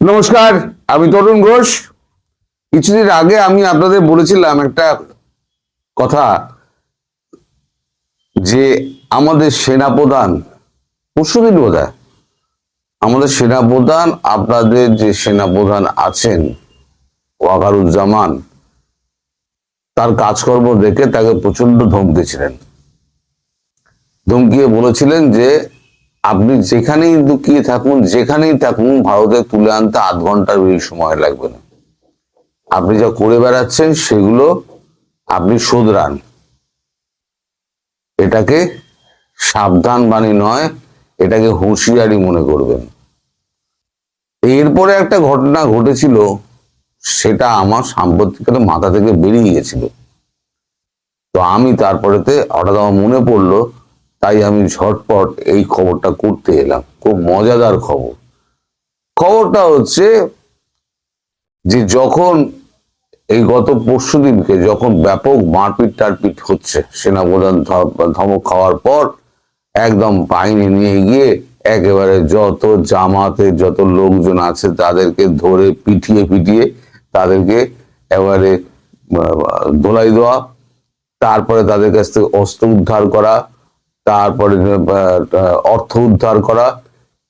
নমস্কার, আমি তরুণ ঘোষ। কিছুদিন আগে আমি আপনাদের বলেছিলাম একটা কথা, যে আমাদের সেনাপ্রধান, পরশুদিন বোধহয়, আমাদের সেনাপ্রধান, আপনাদের যে সেনাপ্রধান আছেন ওয়াকারুজ্জামান, তার কাজকর্ম দেখে তাকে প্রচন্ড ধমকেছিলেন। ধমকিয়ে বলেছিলেন যে আপনি যেখানেই লুকিয়ে থাকুন, যেখানেই থাকুন, ভারতে তুলে আনতে 8 ঘন্টার বেশি সময় লাগবে না। আপনি যা করে বেড়াচ্ছেন সেগুলো আপনি শোধরান। এটাকে সাবধান বাণী নয়, এটাকে হুঁশিয়ারি মনে করবেন। এরপরে একটা ঘটনা ঘটেছিল, সেটা আমার সাম্প্রতিককালে মাথা থেকে বেরিয়ে গেছিল। তো আমি তারপরেতে হঠাৎ আমার মনে পড়লো, তাই আমি ঝটপট এই খবরটা করতে এলাম। খুব মজাদার খবর। খবরটা হচ্ছে যে যখন এই গত পরশুদিনকে যখন ব্যাপক মারপিট টারপিট হচ্ছে, সেনাপ্রধান ধমক খাওয়ার পর একদম বাহিনী নিয়ে গিয়ে একেবারে যত জামাতের যত লোকজন আছে তাদেরকে ধরে পিটিয়ে পিটিয়ে তাদেরকে এবারে দোলাই দেওয়া, তারপরে তাদের কাছ থেকে অস্ত্র উদ্ধার করা, তারপরে অর্থ উদ্ধার করা,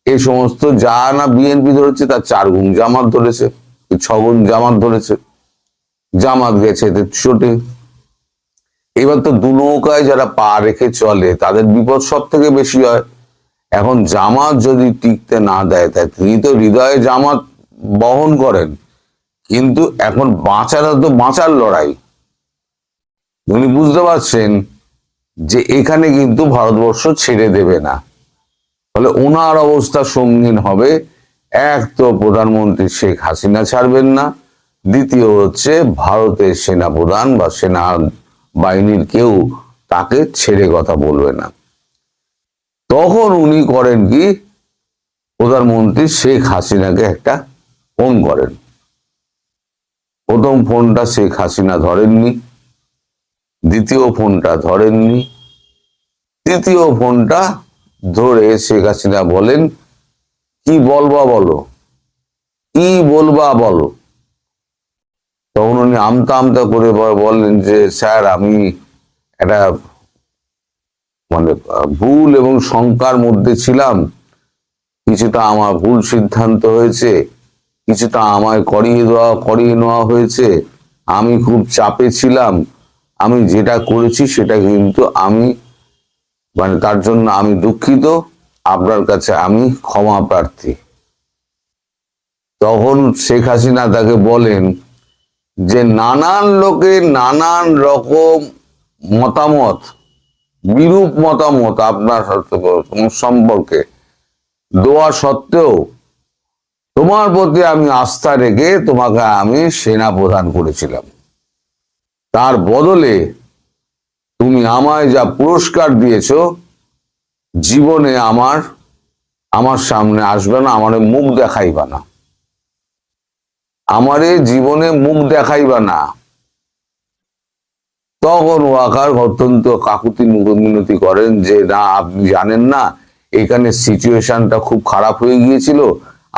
এই সমস্ত যা না বিএনপি ধরেছে তার 4 গুণ জামাত ধরেছে, 6 গুণ জামাত ধরেছে। জামাত গেছে চোটে। এবার তো দু নৌকায় যারা পা রেখে চলে তাদের বিপদ সব থেকে বেশি হয়। এখন জামাত যদি টিকতে না দেয়, তাই তিনি তো হৃদয়ে জামাত বহন করেন, কিন্তু এখন বাঁচানো তো বাঁচার লড়াই। উনি বুঝতে পারছেন যে এখানে কিন্তু ভারতবর্ষ ছেড়ে দেবে না, ফলে ওনার অবস্থা সঙ্গীন হবে। এক তো প্রধানমন্ত্রী শেখ হাসিনা ছাড়বেন না, দ্বিতীয় হচ্ছে ভারতের সেনাপ্রধান বা সেনা বাহিনীর কেউ তাকে ছেড়ে কথা বলবে না। তখন উনি করেন কি, প্রধানমন্ত্রী শেখ হাসিনাকে একটা ফোন করেন। প্রথম ফোনটা শেখ হাসিনা ধরেননি, দ্বিতীয় ফোনটা ধরেননি, তৃতীয় ফোনটা ধরে শেখ হাসিনা বলেন, কি বলবা বলো, কি বলবা বলো। তখন উনি আমতা আমতা করে বললেন যে স্যার, আমি একটা মানে ভুল এবং শঙ্কার মধ্যে ছিলাম, কিছুটা আমার ভুল সিদ্ধান্ত হয়েছে, কিছুটা আমায় করিয়ে নেওয়া হয়েছে, আমি খুব চাপে ছিলাম, আমি যেটা করেছি সেটা কিন্তু আমি তার জন্য আমি দুঃখিত, আপনার কাছে আমি ক্ষমা প্রার্থী। তখন শেখ হাসিনা তাকে বলেন যে নানান লোকের নানান রকম মতামত, বিরূপ মতামত আপনার সম্পর্কে দেওয়া সত্ত্বেও তোমার প্রতি আমি আস্থা রেখে তোমাকে আমি সেনা প্রদান করেছিলাম। তার বদলে তুমি আমায় যা পুরস্কার দিয়েছ, জীবনে আমার সামনে আসবে না, আমার মুখ দেখাইবা না, আমারে জীবনে মুখ দেখাইবা না। তখন ওয়াকার অত্যন্ত কাকুতি মিনতি করেন যে না, আপনি জানেন না, এখানে সিচুয়েশনটা খুব খারাপ হয়ে গিয়েছিল,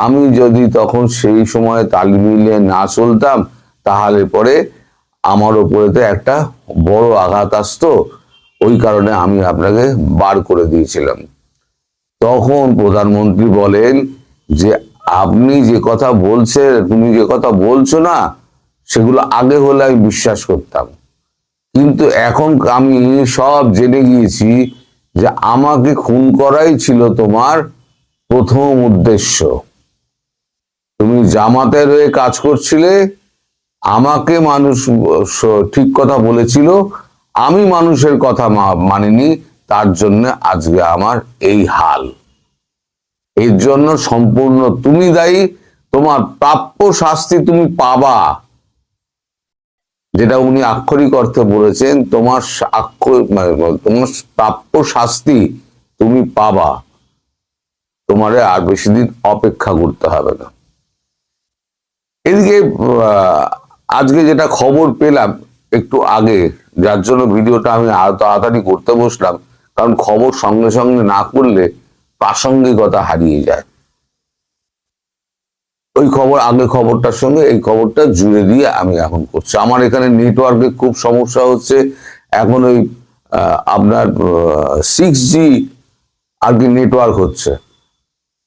আমি যদি তখন সেই সময় তাল মিলিয়ে না চলতাম তাহলে পরে আমার উপরে তো একটা বড় আঘাত আসতো, ওই কারণে আমি আপনাকে বার করে দিয়েছিলাম। তখন প্রধানমন্ত্রী বলেন যে আপনি যে কথা বলছেন, তুমি যে কথা বলছো না, সেগুলো আগে হলে আমি বিশ্বাস করতাম, কিন্তু এখন আমি সব জেনে গিয়েছি যে আমাকে খুন করাই ছিল তোমার প্রথম উদ্দেশ্য। তুমি জামাতের হয়ে কাজ করছিলে, আমাকে মানুষ ঠিক কথা বলেছিল, আমি মানুষের কথা মানিনি, তার জন্য আজকে আমার এই হাল। এর জন্য সম্পূর্ণ তুমি দায়ী, তোমার প্রাপ্য শাস্তি তুমি পাবা। যেটা উনি আক্ষরিক অর্থে বলেছেন, তোমার তোমার প্রাপ্য শাস্তি তুমি পাবা, তোমারে আর বেশি দিন অপেক্ষা করতে হবে না। এদিকে আজকে যেটা খবর পেলাম একটু আগে, যার জন্য ভিডিওটা আমি আরো তাড়াতাড়ি করতে বসলাম, কারণ খবর সঙ্গে সঙ্গে না করলে প্রাসঙ্গিকতা হারিয়ে যায়। ওই খবর, আগে খবরটার সঙ্গে এই খবরটা জুড়ে দিয়ে আমি এখন করছি। আমার এখানে নেটওয়ার্কে খুব সমস্যা হচ্ছে এখন, ওই আপনার 6G আর কি নেটওয়ার্ক হচ্ছে,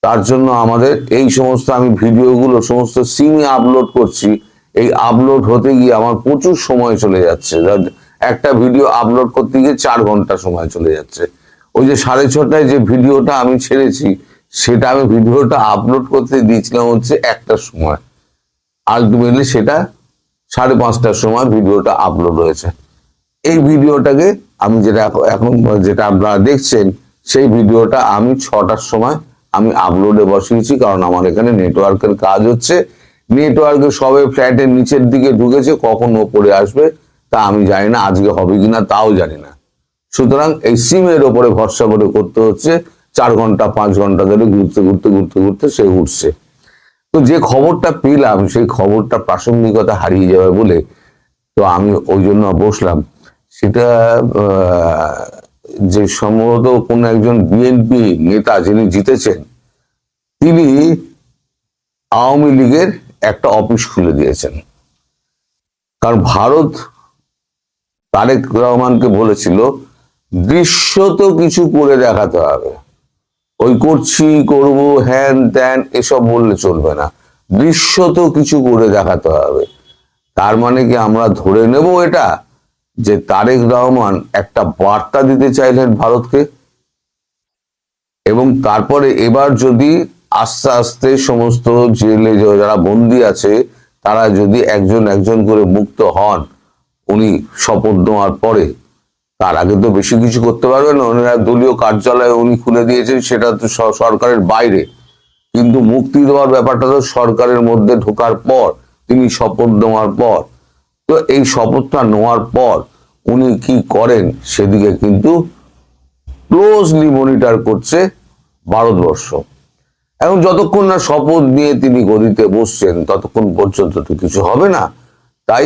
তার জন্য আমাদের এই সমস্ত আমি ভিডিওগুলো সমস্ত সিমে আপলোড করছি। এই আপলোড হতে গিয়ে আমার প্রচুর সময় চলে যাচ্ছে, একটা ভিডিও আপলোড করতে গিয়ে 4 ঘন্টা সময় চলে যাচ্ছে। ওই যে 6:30টায় যে ভিডিওটা আমি ছেড়েছি, সেটা আমি ভিডিওটা আপলোড করতে দিয়েছিলাম হচ্ছে 1টার সময়, আলটিমেটলি সেটা 5:30টার সময় ভিডিওটা আপলোড হয়েছে। এই ভিডিওটাকে আমি এখন যেটা আপনারা দেখছেন, সেই ভিডিওটা আমি 6টার সময় আমি আপলোডে বসিয়েছি, কারণ আমার এখানে নেটওয়ার্কের কাজ হচ্ছে। নেটওয়ার্কে সবে ফ্ল্যাটের নিচের দিকে ঢুকেছে, কখন ওপরে আসবে তা আমি জানি না, আজকে হবে কিনা তাও জানি না। সুতরাং এই সিমের ওপরে ভরসা করে করতে হচ্ছে, 4 ঘন্টা 5 ঘন্টা ধরে ঘুরতে ঘুরতে ঘুরতে ঘুরতে সে উঠছে। তো যে খবরটা পেলাম সেই খবরটা প্রাসঙ্গিকতা হারিয়ে যাবে বলে তো আমি ওই জন্য বসলাম। সেটা যে সম্ভবত কোন একজন বিএনপি নেতা যিনি জিতেছেন, তিনি আওয়ামী লীগের একটা অফিস খুলে দিয়েছেন। কারণ ভারত তারেক রহমানকে বলেছিল দৃশ্যত কিছু করে দেখাতে হবে, ওই করছি করব হ্যান ত্যান এসব বললে চলবে না, দৃশ্যত কিছু করে দেখাতে হবে। তার মানে কি আমরা ধরে নেব এটা যে তারেক রহমান একটা বার্তা দিতে চাইলেন ভারতকে, এবং তারপরে এবার যদি আস্তে আস্তে সমস্ত জেলে যারা বন্দী আছে তারা যদি একজন একজন করে মুক্ত হন উনি শপথ নেওয়ার পরে, তার আগে তো বেশি কিছু করতে পারবেন না। ওনারা দলীয় কার্যালয় উনি খুলে দিয়েছেন, সেটা তো সরকারের বাইরে, কিন্তু মুক্তি দেওয়ার ব্যাপারটা তো সরকারের মধ্যে ঢোকার পর, তিনি শপথ নেওয়ার পর। তো এই শপথটা নেওয়ার পর উনি কি করেন সেদিকে কিন্তু ক্লোজলি মনিটর করছে ভারতবর্ষ। এখন যতক্ষণ না শপথ নিয়ে তিনি গদিতে বসছেন ততক্ষণ পর্যন্ত তো কিছু হবে না। তাই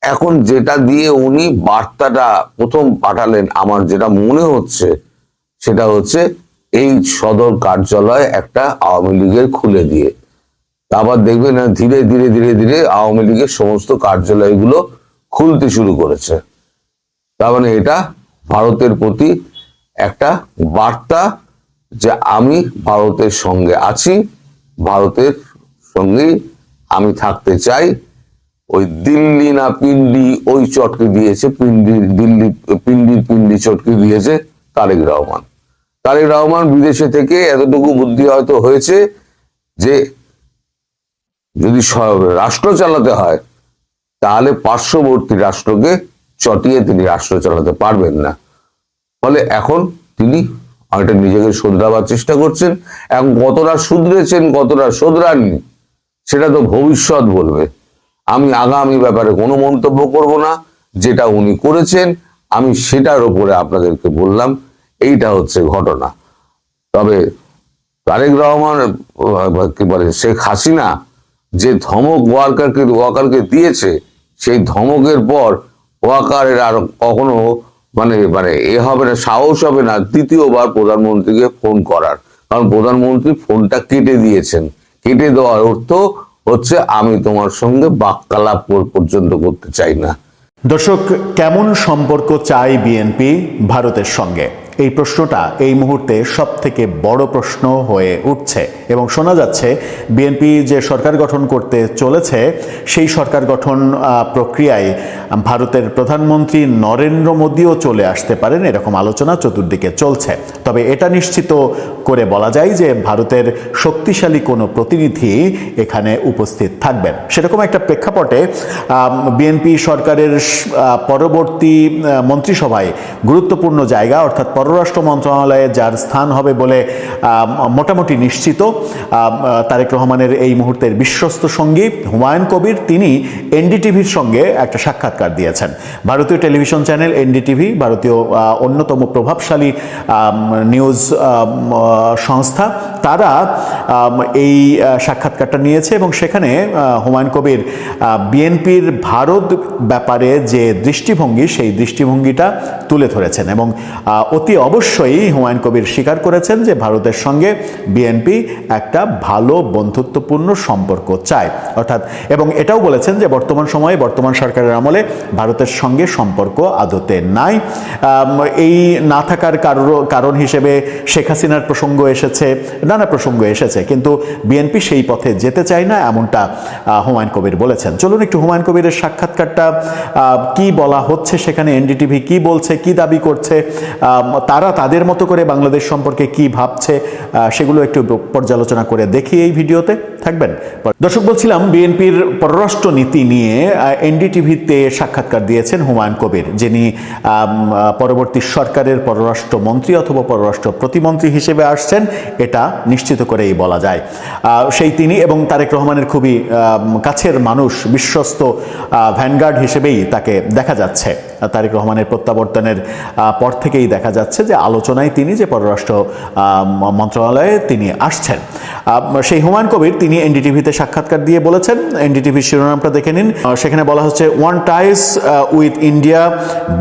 এখন যেটা দিয়ে উনি বার্তাটা প্রথম পাঠালেন, আমার যেটা মনে হচ্ছে সেটা হচ্ছে এই সদর কার্যালয় একটা আওয়ামী লীগের খুলে দিয়ে, আবার দেখবেন না ধীরে ধীরে ধীরে ধীরে আওয়ামী লীগের সমস্ত কার্যালয়গুলো খুলতে শুরু করেছে। তার মানে এটা ভারতের প্রতি একটা বার্তা যে আমি ভারতের সঙ্গে আছি, ভারতের সঙ্গেই আমি থাকতে চাই। ওই দিল্লি না পিন্ডি ওই চটকে দিয়েছে, পিন্ডি চটকে দিয়েছে তারেক রহমান। তারেক রহমান বিদেশে থেকে এতটুকু বুদ্ধি হয়তো হয়েছে যে যদি রাষ্ট্র চালাতে হয় তাহলে পার্শ্ববর্তী রাষ্ট্রকে চটিয়ে তিনি রাষ্ট্র চালাতে পারবেন না। ফলে এখন তিনি অনেকটা নিজেকে শুধরাবার চেষ্টা করছেন। এখন কতটা শুধরেছেন কতটা শুধরাননি সেটা তো ভবিষ্যৎ বলবে। আমি আগামী ব্যাপারে কোনো মন্তব্য করব না। যেটা উনি করেছেন আমি সেটার উপরে আপনাদেরকে বললাম, এইটা হচ্ছে ঘটনা। তবে তারেক রহমান কি বলে শেখ হাসিনা যে ধমক ওয়াকারকে দিয়েছে, সেই ধমকের পর ওয়াকারের আর কখনো মানে মানে এ হবে না, সাহস হবে না দ্বিতীয়বার প্রধানমন্ত্রীকে ফোন করার। কারণ প্রধানমন্ত্রী ফোনটা কেটে দিয়েছেন। কেটে দেওয়ার অর্থ হচ্ছে আমি তোমার সঙ্গে বাক্যালাপ পর্যন্ত করতে চাই না। দর্শক, কেমন সম্পর্ক চায় বিএনপি ভারতের সঙ্গে? এই প্রশ্নটা এই মুহূর্তে সব থেকে বড় প্রশ্ন হয়ে উঠছে এবং শোনা যাচ্ছে বিএনপি যে সরকার গঠন করতে চলেছে সেই সরকার গঠন প্রক্রিয়ায় ভারতের প্রধানমন্ত্রী নরেন্দ্র মোদীও চলে আসতে পারেন, এরকম আলোচনা চতুর্দিকে চলছে। তবে এটা নিশ্চিত করে বলা যায় যে ভারতের শক্তিশালী কোনো প্রতিনিধি এখানে উপস্থিত থাকবেন। সেরকম একটা প্রেক্ষাপটে বিএনপি সরকারের পরবর্তী মন্ত্রিসভায় গুরুত্বপূর্ণ জায়গা অর্থাৎ পররাষ্ট্র মন্ত্রণালয়ে যার স্থান হবে বলে মোটামুটি নিশ্চিত তারেক রহমানের এই মুহূর্তের বিশ্বস্ত সঙ্গী হুমায়ুন কবির, তিনি এনডিটিভির সঙ্গে একটা সাক্ষাৎকার দিয়েছেন। ভারতীয় টেলিভিশন চ্যানেল এনডিটিভি, ভারতীয় অন্যতম প্রভাবশালী নিউজ সংস্থা, তারা এই সাক্ষাৎকারটা নিয়েছে এবং সেখানে হুমায়ুন কবির বিএনপির ভারত ব্যাপারে যে দৃষ্টিভঙ্গি সেই দৃষ্টিভঙ্গিটা তুলে ধরেছেন এবং অতি অবশ্যই হুমায়ুন কবির স্বীকার করেছেন যে ভারতের সঙ্গে বিএনপি একটা ভালো বন্ধুত্বপূর্ণ সম্পর্ক চায়, অর্থাৎ এবং এটাও বলেছেন যে বর্তমান সময়ে বর্তমান সরকারের আমলে ভারতের সঙ্গে সম্পর্ক আদতে নাই। এই না থাকার কারণ হিসেবে শেখ হাসিনার প্রসঙ্গ এসেছে, নানা প্রসঙ্গ এসেছে, কিন্তু বিএনপি সেই পথে যেতে চায় না, এমনটা হুমায়ুন কবির বলেছেন। চলুন একটু হুমায়ুন কবিরের সাক্ষাৎকারটা কি বলা হচ্ছে সেখানে, এনডিটিভি কি বলছে, কি দাবি করছে, তারা তাদের মতো করে বাংলাদেশ সম্পর্কে কি ভাবছে, সেগুলো একটু পর্যালোচনা করে দেখি এই ভিডিওতে। থাকবেন দর্শক। বলছিলাম বিএনপির পররাষ্ট্র নীতি নিয়ে এনডিটিভিতে সাক্ষাৎকার দিয়েছেন হুমায়ুন কবির, যিনি পরবর্তী সরকারের পররাষ্ট্রমন্ত্রী অথবা পররাষ্ট্র প্রতিমন্ত্রী হিসেবে আসছেন, এটা নিশ্চিত করেই বলা যায়। সেই তিনি এবং তারেক রহমানের খুবই কাছের মানুষ, বিশ্বস্ত ভ্যানগার্ড হিসেবেই তাকে দেখা যাচ্ছে। তারেক রহমানের প্রত্যাবর্তনের পর থেকেই দেখা যাচ্ছে যে আলোচনায় তিনি যে পররাষ্ট্র মন্ত্রণালয়ে তিনি আসছেন। সেই হুমায়ুন কবির তিনি এনডিটিভিতে সাক্ষাৎকার দিয়ে বলেছেন, এনডিটিভির শিরোনামটা দেখে নিন। সেখানে বলা হচ্ছে, ওয়ান ties with India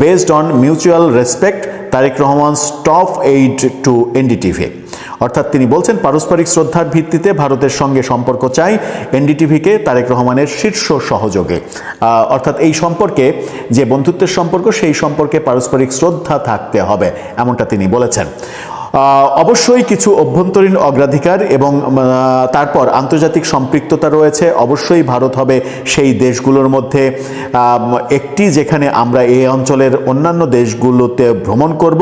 based on mutual respect, Tarique Rahman top aide to NDTV. অর্থাৎ তিনি বলছেন পারস্পরিক শ্রদ্ধার ভিত্তিতে ভারতের সঙ্গে সম্পর্ক চাই এনডিটিভিকে তারেক রহমানের শীর্ষ সহযোগে। অর্থাৎ এই সম্পর্কে যে বন্ধুত্বের সম্পর্ক, সেই সম্পর্কে পারস্পরিক শ্রদ্ধা থাকতে হবে, এমনটা তিনি বলেছেন। অবশ্যই কিছু অভ্যন্তরীণ অগ্রাধিকার এবং তারপর আন্তর্জাতিক সম্পৃক্ততা রয়েছে। অবশ্যই ভারত হবে সেই দেশগুলোর মধ্যে একটি যেখানে আমরা এই অঞ্চলের অন্যান্য দেশগুলোতে ভ্রমণ করব।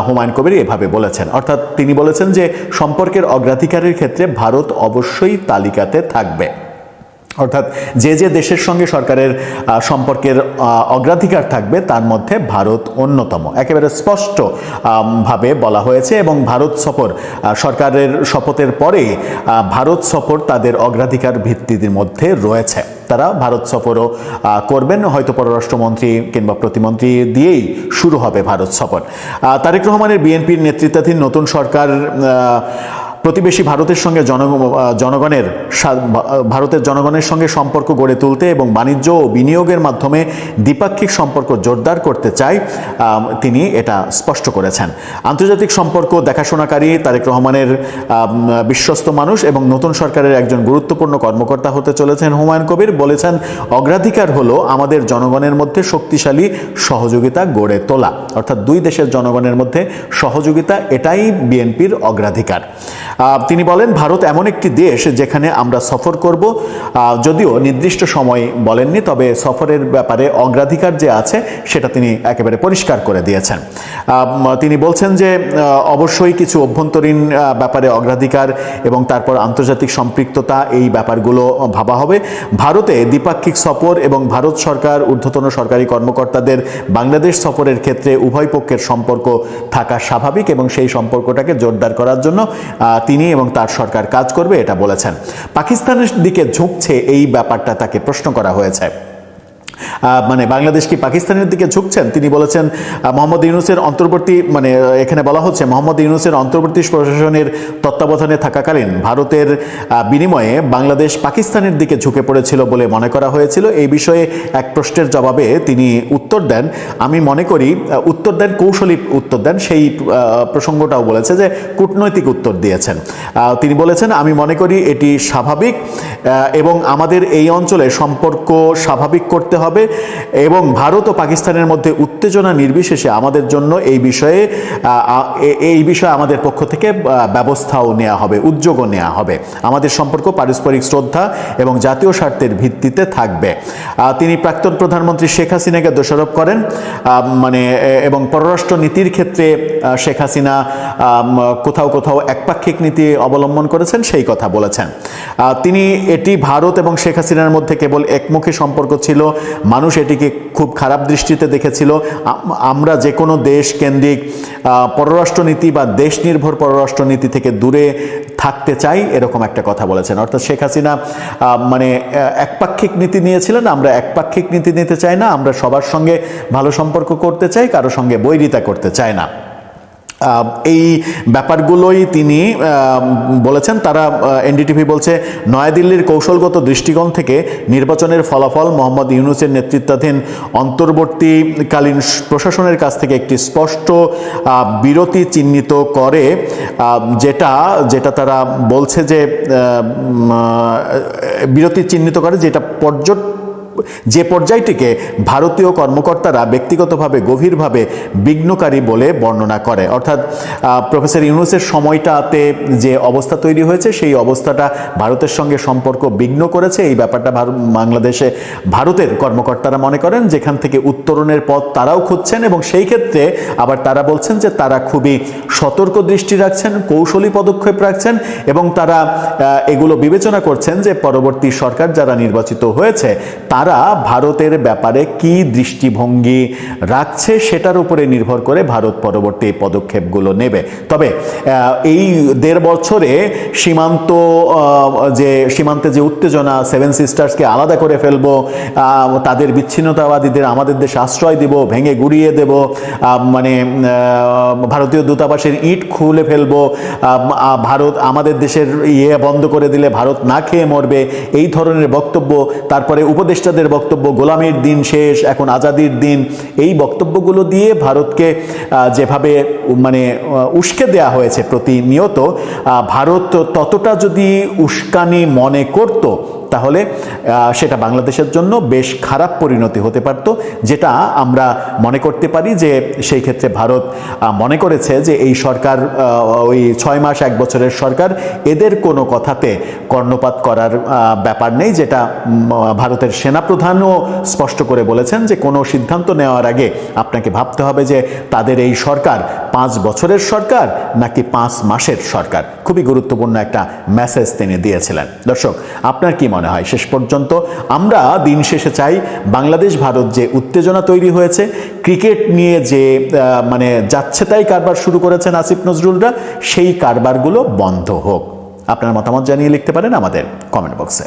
হুমায়ুন কবির এভাবে বলেছেন, অর্থাৎ তিনি বলেছেন যে সম্পর্কের অগ্রাধিকারের ক্ষেত্রে ভারত অবশ্যই তালিকাতে থাকবে। অর্থাৎ যে যে দেশের সঙ্গে সরকারের সম্পর্কের অগ্রাধিকার থাকবে তার মধ্যে ভারত অন্যতম, একেবারে স্পষ্ট ভাবে বলা হয়েছে। এবং ভারত সফর, সরকারের শপথের পরে ভারত সফর তাদের অগ্রাধিকার ভিত্তির মধ্যে রয়েছে। তারা ভারত সফরও করবেন, হয়তো পররাষ্ট্রমন্ত্রী কিংবা প্রতিমন্ত্রী দিয়েই শুরু হবে ভারত সফর। তারেক রহমানের বিএনপির নেতৃত্বাধীন নতুন সরকার প্রতিবেশী ভারতের সঙ্গে ভারতের জনগণের সঙ্গে সম্পর্ক গড়ে তুলতে এবং বাণিজ্য ও বিনিয়োগের মাধ্যমে দ্বিপাক্ষিক সম্পর্ক জোরদার করতে চায়, তিনি এটা স্পষ্ট করেছেন। আন্তর্জাতিক সম্পর্ক দেখাশোনাকারী তারেক রহমানের বিশ্বস্ত মানুষ এবং নতুন সরকারের একজন গুরুত্বপূর্ণ কর্মকর্তা হতে চলেছেন হুমায়ুন কবির। বলেছেন অগ্রাধিকার হলো আমাদের জনগণের মধ্যে শক্তিশালী সহযোগিতা গড়ে তোলা, অর্থাৎ দুই দেশের জনগণের মধ্যে সহযোগিতা, এটাই বিএনপির অগ্রাধিকার। তিনি বলেন ভারত এমন একটি দেশ যেখানে আমরা সফর করব, যদিও নির্দিষ্ট সময় বলেননি, তবে সফরের ব্যাপারে অগ্রাধিকার যে আছে সেটা তিনি একেবারে পরিষ্কার করে দিয়েছেন। তিনি বলছেন যে অবশ্যই কিছু অভ্যন্তরীণ ব্যাপারে অগ্রাধিকার এবং তারপর আন্তর্জাতিক সম্পৃক্ততা, এই ব্যাপারগুলো ভাবা হবে। ভারতে দ্বিপাক্ষিক সফর এবং ভারত সরকার ঊর্ধ্বতন সরকারি কর্মকর্তাদের বাংলাদেশ সফরের ক্ষেত্রে উভয় পক্ষের সম্পর্ক থাকা স্বাভাবিক এবং সেই সম্পর্কটাকে জোরদার করার জন্য তিনি এবং তার সরকার কাজ করবে, এটা বলেছেন। পাকিস্তানের দিকে ঝুঁকছে এই ব্যাপারটা তাকে প্রশ্ন করা হয়েছে, মানে বাংলাদেশ কি পাকিস্তানের দিকে ঝুঁকছেন? তিনি বলেছেন মোহাম্মদ ইউনূসের অন্তর্বর্তী, মানে এখানে বলা হচ্ছে মোহাম্মদ ইউনূসের অন্তর্বর্তী প্রশাসনের তত্ত্বাবধানে থাকাকালীন ভারতের বিনিময়ে বাংলাদেশ পাকিস্তানের দিকে ঝুঁকে পড়েছিল বলে মনে করা হয়েছিল। এই বিষয়ে এক প্রশ্নের জবাবে তিনি উত্তর দেন, আমি মনে করি, উত্তর দেন, কৌশলী উত্তর দেন, সেই প্রসঙ্গটাও বলেছে যে কূটনৈতিক উত্তর দিয়েছেন। তিনি বলেছেন আমি মনে করি এটি স্বাভাবিক এবং আমাদের এই অঞ্চলে সম্পর্ক স্বাভাবিক করতে হবে এবং ভারত ও পাকিস্তানের মধ্যে উত্তেজনা নির্বিশেষে আমাদের জন্য এই বিষয়ে আমাদের পক্ষ থেকে ব্যবস্থাও নেওয়া হবে, উদ্যোগও নেওয়া হবে। আমাদের সম্পর্ক পারস্পরিক শ্রদ্ধা এবং জাতীয় স্বার্থের ভিত্তিতে থাকবে। তিনি প্রাক্তন প্রধানমন্ত্রী শেখ হাসিনাকে দোষারোপ করেন, এবং পররাষ্ট্র নীতির ক্ষেত্রে শেখ হাসিনা কোথাও কোথাও একপাক্ষিক নীতি অবলম্বন করেছেন, সেই কথা বলেছেন। তিনি এটি ভারত এবং শেখ হাসিনার মধ্যে কেবল একমুখী সম্পর্ক ছিল, মানুষ এটিকে খুব খারাপ দৃষ্টিতে দেখেছিল। আমরা যে কোনো দেশ কেন্দ্রিক পররাষ্ট্রনীতি বা দেশ নির্ভর পররাষ্ট্রনীতি থেকে দূরে থাকতে চাই, এরকম একটা কথা বলেছেন। অর্থাৎ শেখ হাসিনা মানে একপাক্ষিক নীতি নিয়েছিলেন, আমরা একপাক্ষিক নীতি নিতে চাই না, আমরা সবার সঙ্গে ভালো সম্পর্ক করতে চাই, কারো সঙ্গে বৈরিতা করতে চাই না। এই ব্যাপারগুলোই তিনি বলেছেন। তারা এনডিটিভি বলছে, নয়াদিল্লির কৌশলগত দৃষ্টিকোণ থেকে নির্বাচনের ফলাফল মোহাম্মদ ইউনূসের নেতৃত্বাধীন অন্তর্বর্তীকালীন প্রশাসনের কাছ থেকে একটি স্পষ্ট বিরতি চিহ্নিত করে, যেটা তারা বলছে যে বিরতি চিহ্নিত করে, যেটা যে পর্যায়টিকে ভারতীয় কর্মকর্তারা ব্যক্তিগতভাবে গভীরভাবে বিঘ্নকারী বলে বর্ণনা করে। অর্থাৎ প্রফেসর ইউনূসের সময়টাতে যে অবস্থা তৈরি হয়েছে সেই অবস্থাটা ভারতের সঙ্গে সম্পর্ক বিঘ্ন করেছে। এই ব্যাপারটা বাংলাদেশে ভারতের কর্মকর্তারা মনে করেন, যেখান থেকে উত্তরণের পথ তারাও খুঁজছেন, এবং সেই ক্ষেত্রে আবার তারা বলছেন যে তারা খুবই সতর্ক দৃষ্টি রাখছেন, কৌশলী পদক্ষেপ রাখছেন, এবং তারা এগুলো বিবেচনা করছেন যে পরবর্তী সরকার যারা নির্বাচিত হয়েছে তারা ভারতের ব্যাপারে কি দৃষ্টিভঙ্গি রাখছে সেটার উপরে নির্ভর করে ভারত পরবর্তী পদক্ষেপগুলো নেবে। তবে এই 1.5 বছরে সীমান্তে যে উত্তেজনা, সেভেন সিস্টার্সকে আলাদা করে ফেলবো, তাদের বিচ্ছিন্নতাবাদীদের আমাদের দেশে আশ্রয় দিব, ভেঙে গুড়িয়ে দেব, মানে ভারতীয় দূতাবাসের ইট খুলে ফেলবো, ভারত আমাদের দেশের বন্ধ করে দিলে ভারত না খেয়ে মরবে, এই ধরনের বক্তব্য, তারপরে উপদেষ্টাদের বক্তব্য, গোলামির দিন শেষ, এখন আজাদির দিন, এই বক্তব্যগুলো দিয়ে ভারতকে যেভাবে মানে উস্কে দেয়া হয়েছে প্রতিনিয়ত, ভারত ততটা যদি উস্কানি মনে করত তাহলে সেটা বাংলাদেশের জন্য বেশ খারাপ পরিণতি হতে পারত, যেটা আমরা মনে করতে পারি যে সেই ক্ষেত্রে ভারত মনে করেছে যে এই সরকার, ওই 6 মাস 1 বছরের সরকার, এদের কোনো কথাতে কর্ণপাত করার ব্যাপার নেই, যেটা ভারতের সেনাপ্রধানও স্পষ্ট করে বলেছেন যে কোনো সিদ্ধান্ত নেওয়ার আগে আপনাকে ভাবতে হবে যে তাদের এই সরকার 5 বছরের সরকার নাকি 5 মাসের সরকার। খুবই গুরুত্বপূর্ণ একটা মেসেজ তিনি দিয়েছিলেন। দর্শক, আপনার কি মনে হয়? শেষ পর্যন্ত আমরা দিন শেষে চাই বাংলাদেশ ভারত যে উত্তেজনা তৈরি হয়েছে, ক্রিকেট নিয়ে যে মানে যাচ্ছে তাই কারবার শুরু করেছেন আসিফ নজরুলরা, সেই কারবারগুলো বন্ধ হোক। আপনার মতামত জানিয়ে লিখতে পারেন আমাদের কমেন্ট বক্সে।